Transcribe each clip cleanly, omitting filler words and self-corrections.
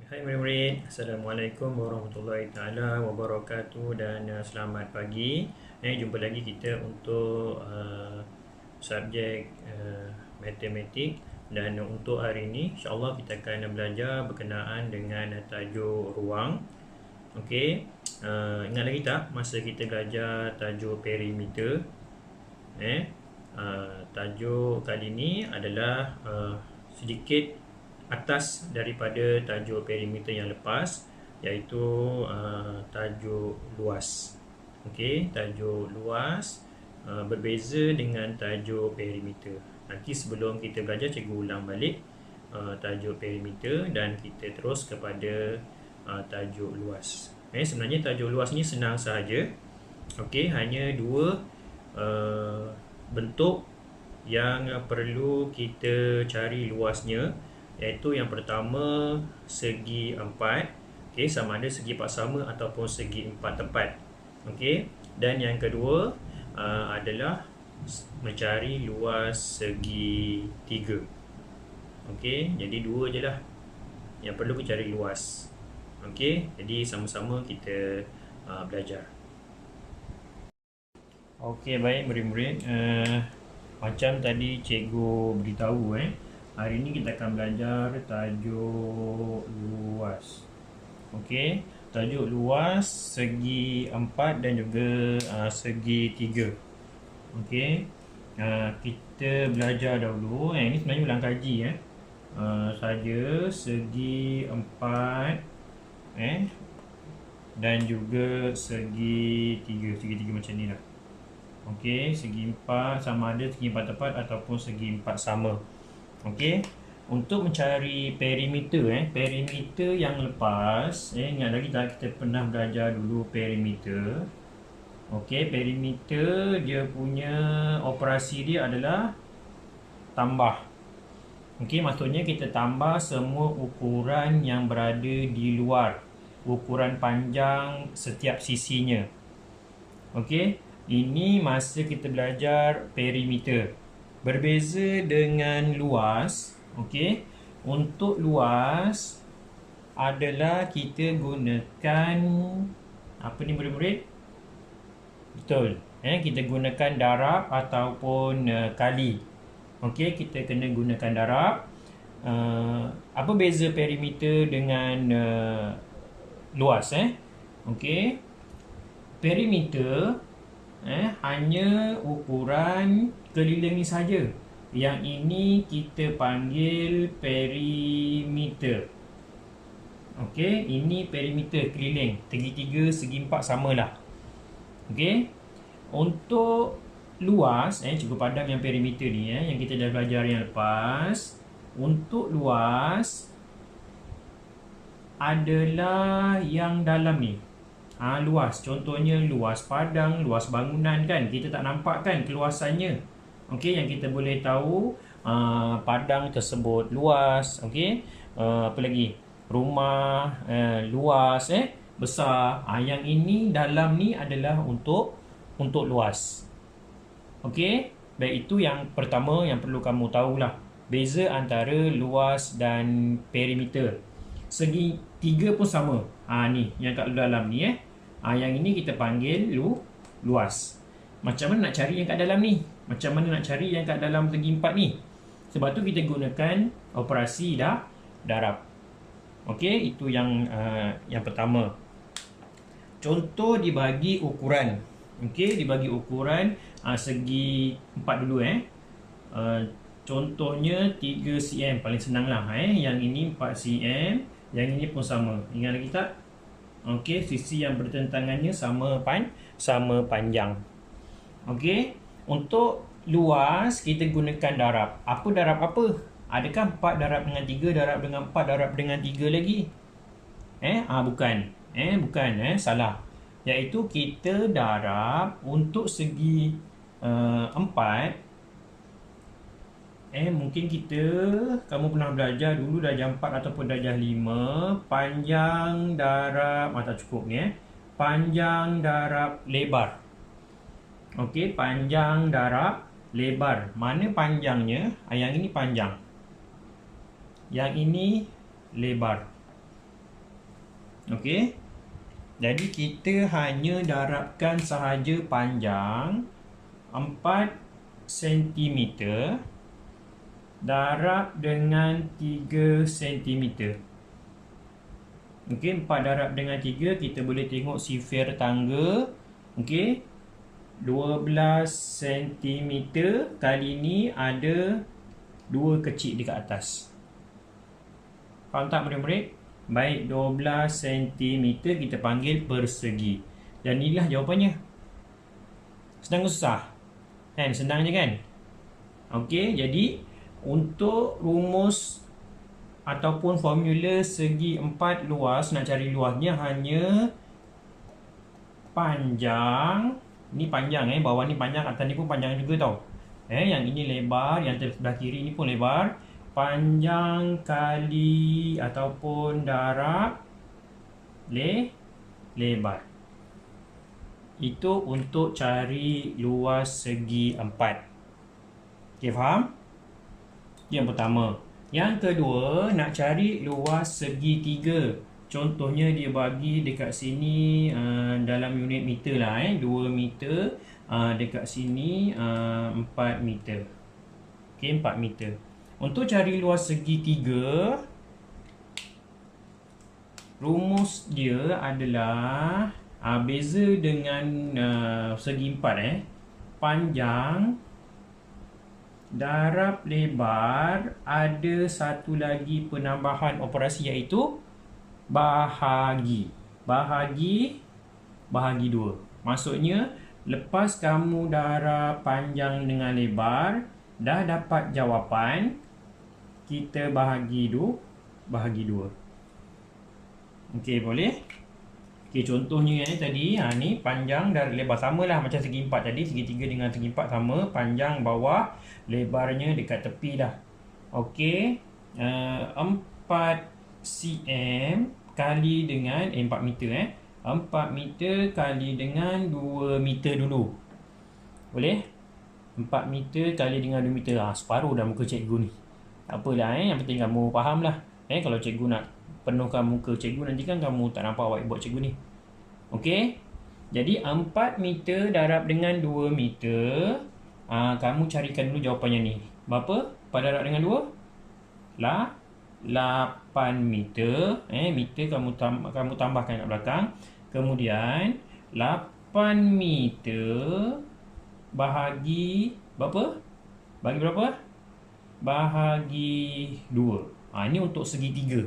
Hai murid-murid, Assalamualaikum warahmatullahi taala wabarakatuh dan selamat pagi. Jumpa lagi kita untuk subjek matematik, dan untuk hari ini insya-Allah kita akan belajar berkenaan dengan tajuk ruang. Okey, ingat lagi tak masa kita belajar tajuk perimeter? Tajuk kali ini adalah sedikit atas daripada tajuk perimeter yang lepas, iaitu tajuk luas. Okey, tajuk luas berbeza dengan tajuk perimeter. Nanti sebelum kita belajar, cikgu ulang balik tajuk perimeter dan kita terus kepada tajuk luas. Sebenarnya tajuk luas ni senang sahaja. Okey, hanya dua bentuk yang perlu kita cari luasnya, iaitu yang pertama segi empat, okey, sama ada segi empat sama ataupun segi empat tepat. Okey, dan yang kedua adalah mencari luas segi tiga. Okey, jadi dua je lah yang perlu kita cari luas. Okey, jadi sama-sama kita belajar. Okey, baik murid-murid, macam tadi cikgu beritahu, hari ini kita akan belajar tajuk luas. Okey, tajuk luas segi 4 dan juga segi 3. Okey, kita belajar dahulu. Ini sebenarnya ulang kaji saja segi 4 dan juga segi 3. Segi 3 macam ni lah. Okey, segi 4 sama ada segi 4 tepat ataupun segi 4 sama. Okey, untuk mencari perimeter, perimeter yang lepas, ingat lagi tak kita pernah belajar dulu perimeter. Okey, perimeter dia punya operasi dia adalah tambah. Okey, maksudnya kita tambah semua ukuran yang berada di luar, ukuran panjang setiap sisinya. Okey, ini masa kita belajar perimeter. Berbeza dengan luas. Okey, untuk luas adalah kita gunakan apa ni murid-murid? Betul. Kita gunakan darab ataupun kali. Okey, kita kena gunakan darab. Apa beza perimeter dengan luas? Okey, perimeter hanya ukuran keliling ni saja. Yang ini kita panggil perimeter. Okey, ini perimeter keliling. Segi 3, segi 4 samalah. Okey, untuk luas, cikgu padam yang perimeter ni, yang kita dah belajar yang lepas. Untuk luas adalah yang dalam ni. Luas, contohnya luas padang, luas bangunan kan, kita tak nampak kan keluasannya. Okey, yang kita boleh tahu padang tersebut luas. Okey, apa lagi, rumah luas, besar. Yang ini dalam ni adalah untuk luas. Okey, baik, itu yang pertama yang perlu kamu tahulah, beza antara luas dan perimeter. Segi 3 pun sama. Ni yang kat dalam ni, yang ini kita panggil luas. Macam mana nak cari yang kat dalam ni? Macam mana nak cari yang kat dalam segi 4 ni? Sebab tu kita gunakan operasi darab. Okey, itu yang pertama. Contoh dibagi ukuran. Okey, dibagi ukuran segi 4 dulu. Contohnya 3 cm, paling senang lah. Yang ini 4 cm, yang ini pun sama. Ingat lagi tak? Okey, sisi yang bertentangannya sama panjang. Okey, untuk luas kita gunakan darab. Apa darab apa? Adakah 4 darab dengan 3, darab dengan 4, darab dengan 3 lagi? Bukan. Bukan, salah. Iaitu kita darab untuk segi 4. Mungkin kamu pernah belajar dulu darjah 4 ataupun darjah 5, panjang darab, tak cukup ni, panjang darab lebar. Okey, panjang darab lebar. Mana panjangnya? Yang ini panjang, yang ini lebar. Okey. Jadi kita hanya darabkan sahaja panjang 4 cm darab dengan 3 cm. Okey, 4 darab dengan 3, kita boleh tengok sifir tangga. Okey, 12 cm kali ni ada 2 kecil dekat atas. Faham tak murid-murid? Baik, 12 cm kita panggil persegi. Dan inilah jawapannya. Senang ke susah? Kan, senang je kan? Okey, jadi untuk rumus ataupun formula segi 4 luas, nak cari luasnya hanya panjang. Ni panjang, bawah ni panjang, atas ni pun panjang juga tau. Yang ini lebar, yang sebelah kiri ni pun lebar. Panjang kali ataupun darab lebar. Itu untuk cari luas segi 4. Okey, faham? Yang pertama. Yang kedua, nak cari luas segi 3. Contohnya dia bagi dekat sini dalam unit meter lah, 2 meter. Dekat sini 4 meter. Okey, 4 meter. Untuk cari luas segi 3, rumus dia adalah beza dengan segi 4, panjang darab lebar, ada satu lagi penambahan operasi iaitu bahagi 2. Maksudnya lepas kamu darab panjang dengan lebar, dah dapat jawapan, kita bahagi 2. Okey, boleh? Okey, contohnya tadi ni panjang dan lebar samalah macam segi 4 tadi. Segi 3 dengan segi 4 sama, panjang bawah, lebarnya dekat tepi dah. Okey, 4 cm kali dengan 4 meter 4 meter kali dengan 2 meter dulu. Boleh? 4 meter kali dengan 2 meter. Separuh dah muka cikgu ni. Tak apalah, yang penting kamu faham lah. Kalau cikgu nak penuhkan muka cikgu, nanti kan kamu tak nampak whiteboard cikgu ni. Okey. Jadi 4 meter darab dengan 2 meter. Kamu carikan dulu jawapannya ni. Berapa? 4 darab dengan 2? 8 meter. Meter kamu tambahkan kat belakang. Kemudian 8 meter bahagi berapa? Bagi berapa? Bahagi 2. Ini untuk segi 3.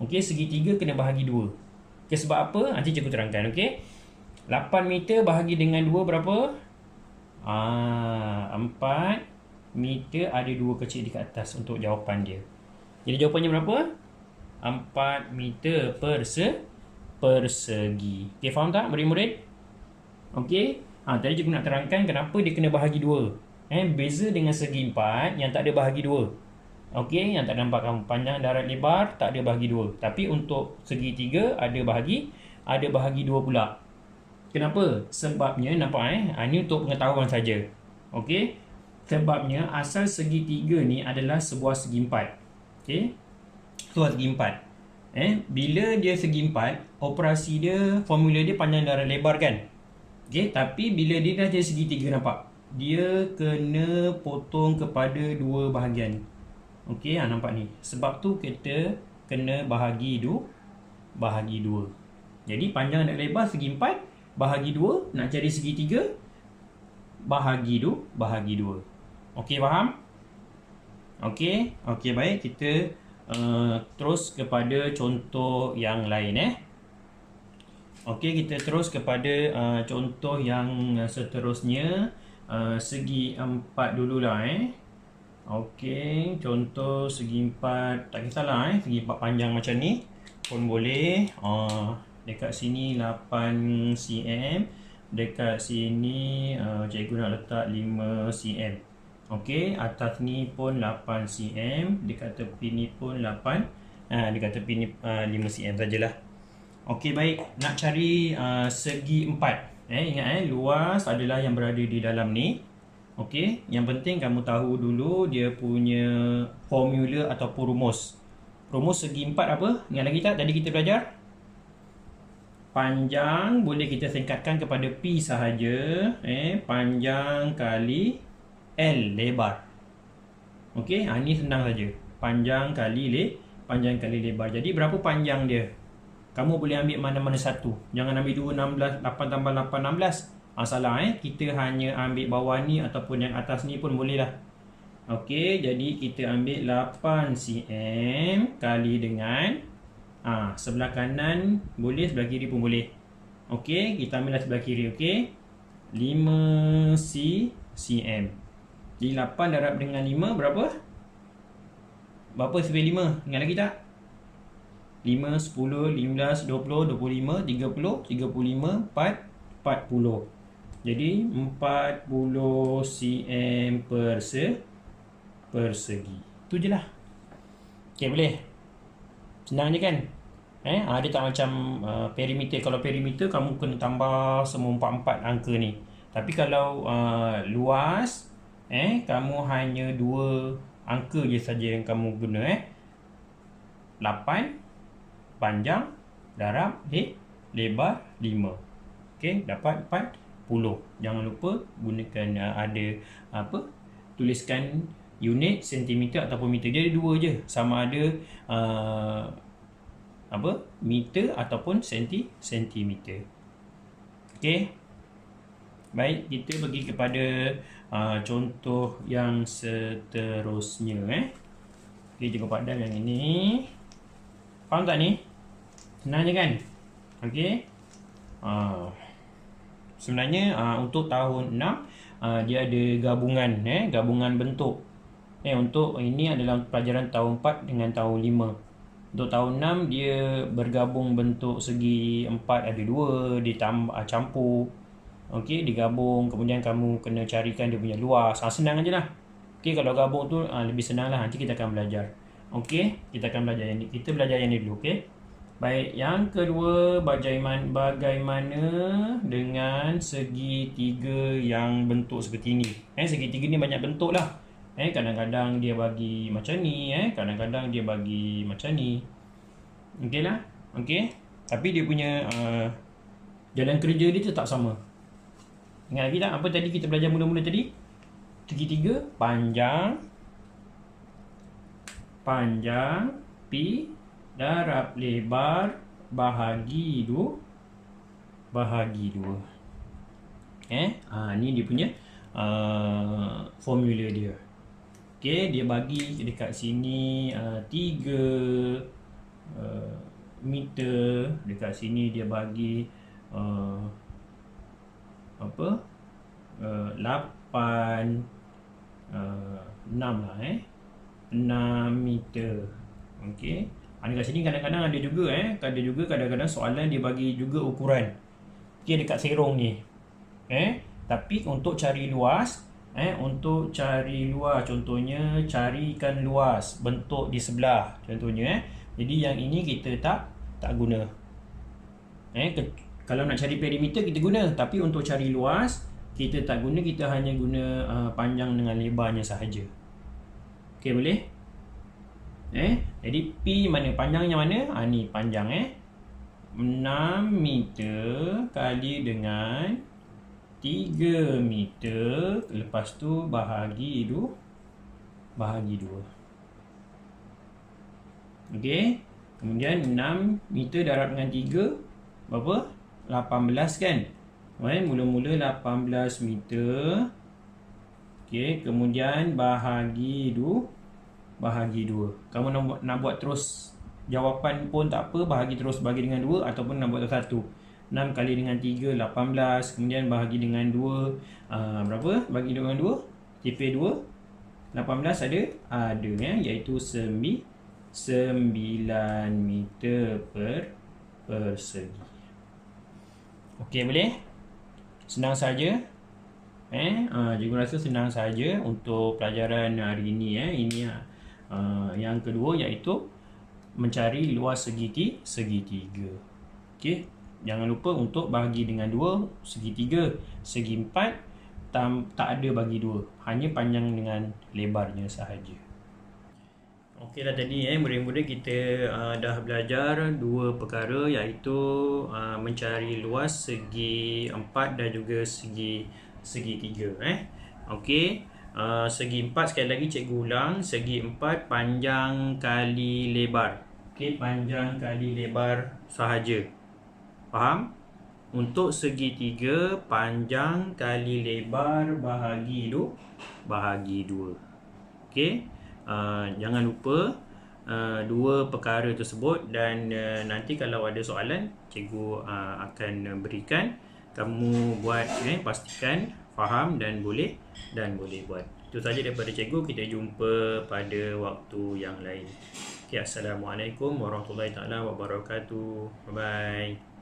Okey, segi 3 kena bahagi 2. Okey, sebab apa? Nanti cikgu terangkan. Okey, 8 meter bahagi dengan 2 berapa? 4 meter ada 2 kecil dekat atas untuk jawapan dia. Jadi jawapannya berapa? 4 meter persegi. Okey, faham tak murid-murid? Okey. Tadi cikgu nak terangkan kenapa dia kena bahagi 2. Beza dengan segi 4 yang tak ada bahagi 2. Okey, yang tak nampak kamu panjang darab lebar tak ada bahagi 2. Tapi untuk segi 3 ada bahagi 2 pula. Kenapa? Sebabnya nampak ini untuk pengetahuan saja. Okey. Sebabnya asal segi 3 ni adalah sebuah segi 4. Okey. Sebuah segi 4. Bila dia segi 4, operasi dia, formula dia panjang darab lebar kan? Okey, tapi bila dia dah jadi segi 3, nampak? Dia kena potong kepada 2 bahagian. Okey, nampak ni. Sebab tu kita kena bahagi 2. Jadi panjang dan lebar segi 4, bahagi 2. Nak cari segi 3, bahagi 2. Okey, faham? Okey, baik. Kita terus kepada contoh yang lain. Okey, kita terus kepada contoh yang seterusnya. Segi 4 dululah. Okey, contoh segi 4, tak kisahlah segi 4 panjang macam ni pun boleh. Dekat sini 8 cm, dekat sini cikgu nak letak 5 cm. Okey, atas ni pun 8 cm, dekat tepi ni pun 8, dekat tepi ni 5 cm sajalah. Okey, baik, nak cari segi 4. Ingat luas adalah yang berada di dalam ni. Okey, yang penting kamu tahu dulu dia punya formula ataupun rumus. Rumus segi 4 apa? Ingat lagi tak tadi kita belajar? panjang boleh kita singkatkan kepada P sahaja. Panjang kali L, lebar. Okey, ini senang saja. Panjang kali lebar. Jadi berapa panjang dia? Kamu boleh ambil mana-mana satu. Jangan ambil 2, 16, 8 tambah 8, 16. Salah kita hanya ambil bawah ni ataupun yang atas ni pun boleh lah. Okey, jadi kita ambil 8 cm kali dengan sebelah kanan boleh, sebelah kiri pun boleh. Okey, kita ambillah sebelah kiri. Okey, 5 cm. Jadi 8 darab dengan 5 berapa? Berapa sebagai 5? Ingat lagi tak? 5, 10, 15, 20, 25, 30, 35, 40. Jadi 40 cm persegi. Itu je lah. Okey, boleh? Senang je kan? Dia tak macam perimeter. Kalau perimeter kamu kena tambah semua 4 angka ni. Tapi kalau luas, kamu hanya 2 angka je saja yang kamu guna. 8 panjang darab lebar 5. Okey, dapat 40. Jangan lupa gunakan tuliskan unit sentimeter ataupun meter. Dia ada 2 je, sama ada meter ataupun sentimeter. Okey. Baik, kita pergi kepada contoh yang seterusnya. Okey, cikgu padam yang ini. Faham tak ni? Senang je kan? Okey. Sebenarnya untuk tahun 6 dia ada gabungan gabungan bentuk. Untuk ini adalah pelajaran tahun 4 dengan tahun 5. Untuk tahun 6 dia bergabung bentuk segi 4 ada 2, ditambah campur. Okey, digabung, kemudian kamu kena carikan dia punya luas. Senang aje lah. Okey, kalau gabung tu lebih senang lah. Nanti kita akan belajar. Okey, kita akan belajar yang ni. Kita belajar yang ni dulu, okey. Baik, yang kedua, bagaimana dengan segitiga yang bentuk seperti ni. Segitiga ni banyak bentuk lah. Kadang-kadang dia bagi macam ni, kadang-kadang dia bagi macam ni. Okey lah. Okey. Tapi dia punya jalan kerja dia tetap sama. Ingat lagi tak apa tadi kita belajar mula-mula tadi? Segitiga panjang P darab lebar bahagi 2. Ni dia punya formula dia. Okey, dia bagi dekat sini 3 meter, dekat sini dia bagi 8 6 lah 6 meter. Okey. Dekat sini kadang-kadang ada juga kadang-kadang soalan dia bagi juga ukuran. Okey, dekat serong ni. Tapi untuk cari luas, contohnya carikan luas bentuk di sebelah contohnya. Jadi yang ini kita tak guna. Kalau nak cari perimeter kita guna, tapi untuk cari luas kita tak guna, kita hanya guna panjang dengan lebarnya sahaja. Okey, boleh? Jadi P mana? Panjangnya mana? Ni panjang 6 meter kali dengan 3 meter. Lepas tu bahagi 2. Okey. Kemudian 6 meter darab dengan 3 berapa? 18 kan? Mula-mula 18 meter. Okey, kemudian bahagi 2. Kamu nak buat terus jawapan pun tak apa, bahagi dengan 2 ataupun nak buat satu. 6 kali dengan 3 18, kemudian bahagi dengan 2 berapa? Bagi dengan 2 TP 2 18 ada iaitu 9 meter persegi. Okey, boleh? Senang saja. Cikgu rasa senang saja untuk pelajaran hari ini. Ini yang kedua iaitu mencari luas segitiga. Okey, jangan lupa untuk bahagi dengan 2 segitiga. Segi 4 tak ada bagi 2, hanya panjang dengan lebarnya sahaja. Okeylah, tadi murid-murid kita dah belajar dua perkara, iaitu mencari luas segi 4 dan juga segi 3. Okey, segi 4 sekali lagi cikgu ulang, segi 4 panjang kali lebar. Okey, panjang kali lebar sahaja. Faham? Untuk segi 3 panjang kali lebar bahagi 2. Okey. Jangan lupa dua perkara tersebut, dan nanti kalau ada soalan cikgu akan berikan, kamu buat, pastikan faham dan boleh buat. Itu saja daripada cikgu. Kita jumpa pada waktu yang lain. Okay, Assalamualaikum warahmatullahi taala wabarakatuh. Bye bye.